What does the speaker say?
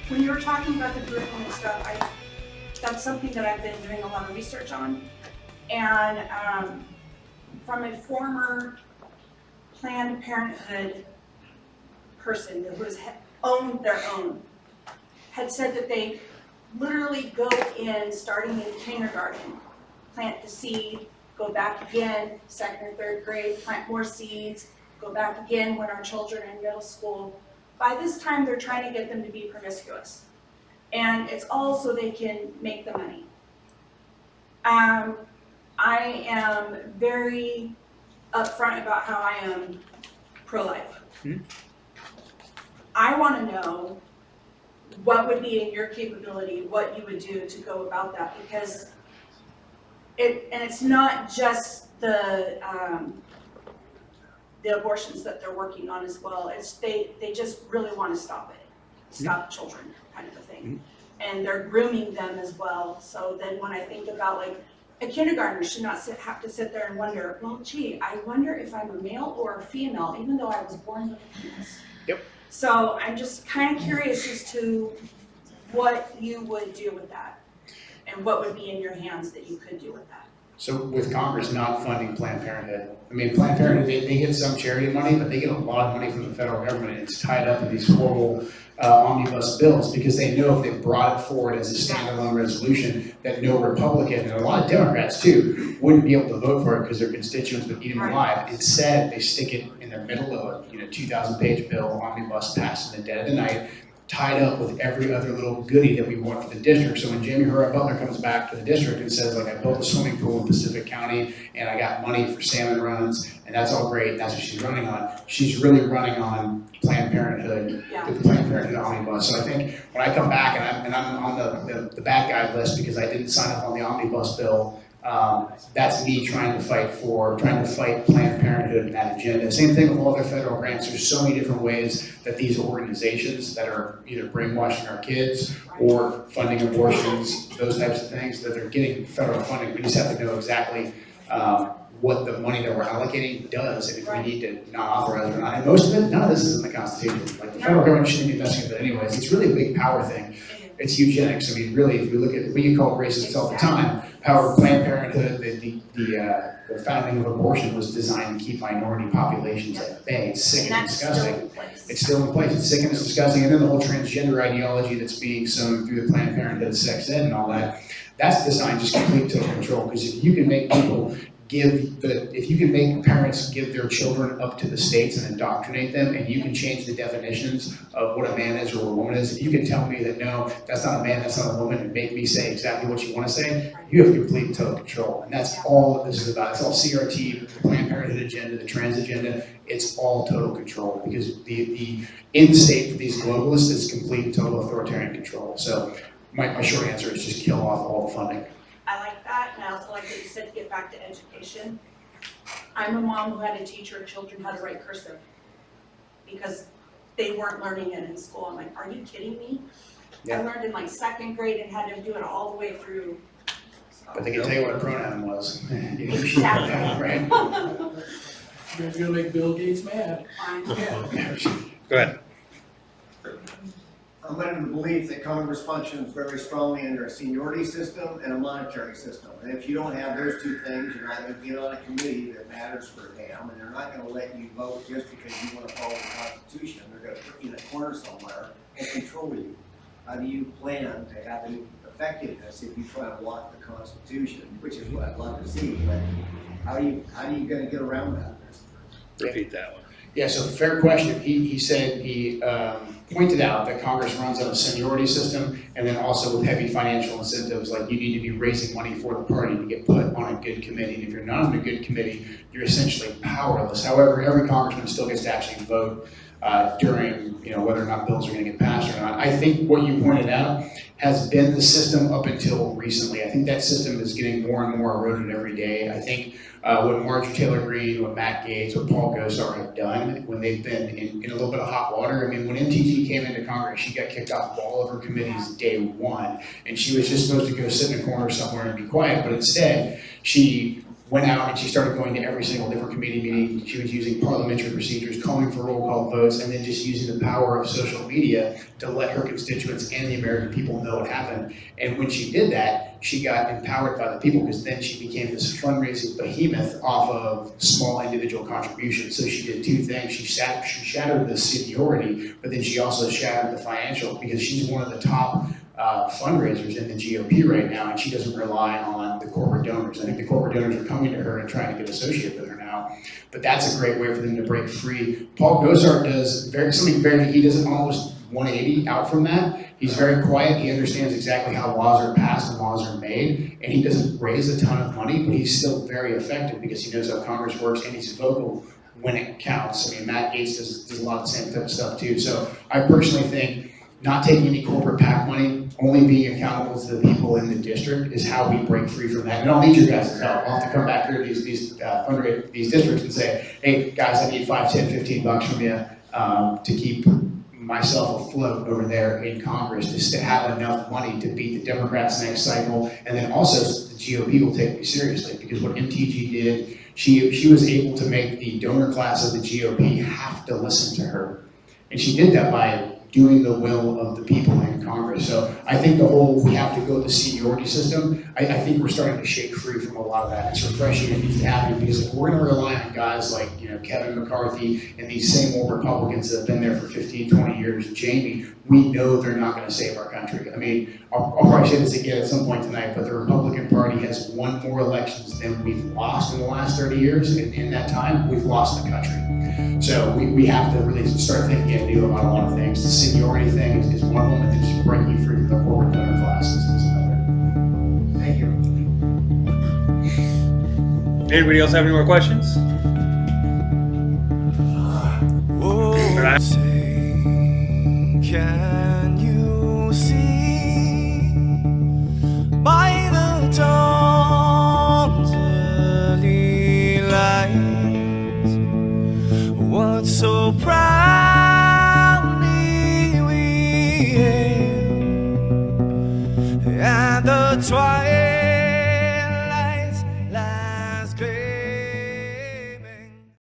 When you were talking about the curriculum and stuff, that's something that I've been doing a lot of research on. And from a former Planned Parenthood person who has owned their own, had said that they literally go in starting in kindergarten, plant the seed, go back again, second or third grade, plant more seeds, go back again when our children are in middle school. By this time, they're trying to get them to be promiscuous. And it's all so they can make the money. I am very upfront about how I am pro-life. I want to know what would be in your capability, what you would do to go about that, because it's not just the abortions that they're working on as well. It's they just really want to stop it, stop children, kind of a thing, and they're grooming them as well. So then when I think about like a kindergartner should not have to sit there and wonder, well, gee, I wonder if I'm a male or a female, even though I was born with a penis. Yep. So I'm just kind of curious as to what you would do with that, and what would be in your hands that you could do with that. So with Congress not funding Planned Parenthood, I mean, Planned Parenthood, they get some charity money, but they get a lot of money from the federal government. It's tied up in these horrible omnibus bills because they know if they brought it forward as a standalone resolution that no Republican, and a lot of Democrats too, wouldn't be able to vote for it because their constituents would eat them alive. Instead, they stick it in the middle of a 2,000-page bill, omnibus passed in the dead of the night, tied up with every other little goodie that we want for the district. So when Jamie Hurrah Butler comes back to the district and says, like, I built a swimming pool in Pacific County and I got money for salmon runs, and that's all great, that's what she's running on. She's really running on Planned Parenthood, the Planned Parenthood omnibus. So I think when I come back and I'm on the bad guy list because I didn't sign up on the omnibus bill, that's me trying to fight Planned Parenthood and that agenda. Same thing with all their federal grants. There's so many different ways that these organizations that are either brainwashing our kids or funding abortions, those types of things, that they're getting federal funding. We just have to know exactly what the money that we're allocating does, and if we need to not authorize it or not. And most of it, none of this is in the Constitution. Like, the federal government shouldn't be messing with it anyways. It's really a big power thing. It's eugenics. I mean, really, if we look at, we call it racist all the time. However, Planned Parenthood, the founding of abortion was designed to keep minority populations at bay. It's sick and disgusting. It's still in place. It's sick and it's disgusting. And then the whole transgender ideology that's being sown through the Planned Parenthood sex ed and all that, that's designed just complete total control. Because if you can make people if you can make parents give their children up to the states and indoctrinate them, and you can change the definitions of what a man is or what a woman is, if you can tell me that no, that's not a man, that's not a woman, and make me say exactly what you want to say, you have complete and total control. And that's all that this is about. It's all CRT, the Planned Parenthood agenda, the trans agenda. It's all total control, because the end state for these globalists is complete and total authoritarian control. So my short answer is just kill off all the funding. I like that, and I also like that you said get back to education. I'm a mom who had to teach her children how to write cursive because they weren't learning it in school. I'm like, are you kidding me? Yeah. I learned in like second grade and had to do it all the way through. So. But they can tell you what a pronoun was. Exactly. Right? You're gonna make Bill Gates mad. Yeah. Go ahead. I'm under the belief that Congress functions very strongly under a seniority system and a monetary system. And if you don't have those two things, you're not going to get on a committee that matters for a damn, and they're not going to let you vote just because you want to follow the Constitution. They're going to put you in a corner somewhere and control you. How do you plan to have any effectiveness if you try to block the Constitution, which is what I'd love to see, but how are you going to get around that? Repeat that one. Yeah, so fair question. He said, he pointed out that Congress runs on a seniority system, and then also with heavy financial incentives, like you need to be raising money for the party to get put on a good committee. And if you're not on a good committee, you're essentially powerless. However, every congressman still gets to actually vote during, whether or not bills are going to get passed or not. I think what you pointed out has been the system up until recently. I think that system is getting more and more eroded every day. I think what Marjorie Taylor Greene, what Matt Gaetz, what Paul Gosar have done when they've been in a little bit of hot water. I mean, when MTG came into Congress, she got kicked off of all of her committees day one, and she was just supposed to go sit in a corner somewhere and be quiet, but instead, she went out and she started going to every single different committee meeting. She was using parliamentary procedures, calling for roll call votes, and then just using the power of social media to let her constituents and the American people know what happened. And when she did that, she got empowered by the people, because then she became this fundraising behemoth off of small individual contributions. So she did two things. She shattered the seniority, but then she also shattered the financial, because she's one of the top fundraisers in the GOP right now, and she doesn't rely on the corporate donors. I think the corporate donors are coming to her and trying to get associated with her now, but that's a great way for them to break free. Paul Gosar does he does an almost 180 out from that. He's very quiet. He understands exactly how laws are passed and laws are made, and he doesn't raise a ton of money, but he's still very effective because he knows how Congress works, and he's vocal when it counts. I mean, Matt Gaetz does a lot of the same type of stuff too. So I personally think not taking any corporate PAC money, only being accountable to the people in the district is how we break free from that. And I'll need your guys' help. I'll have to come back here to these districts and say, hey guys, I need 5, 10, 15 bucks from you to keep myself afloat over there in Congress, just to have enough money to beat the Democrats next cycle. And then also the GOP will take me seriously, because what MTG did, she was able to make the donor class of the GOP have to listen to her. And she did that by doing the will of the people in Congress. So I think we have to go the seniority system. I think we're starting to shake free from a lot of that. It's refreshing. It needs to happen, because if we're gonna rely on guys like, Kevin McCarthy and these same old Republicans that have been there for 15, 20 years, Jamie, we know they're not gonna save our country. I mean, I'll probably say this again at some point tonight, but the Republican Party has won more elections than we've lost in the last 30 years. And in that time, we've lost the country. So we have to really start thinking anew about a lot of things. The seniority thing is one of them, and then just breaking free from the corporate donor classes is another. Thank you. Anybody else have any more questions? Oh, say, can you see by the dawn's early light what so proudly we hailed at the twilight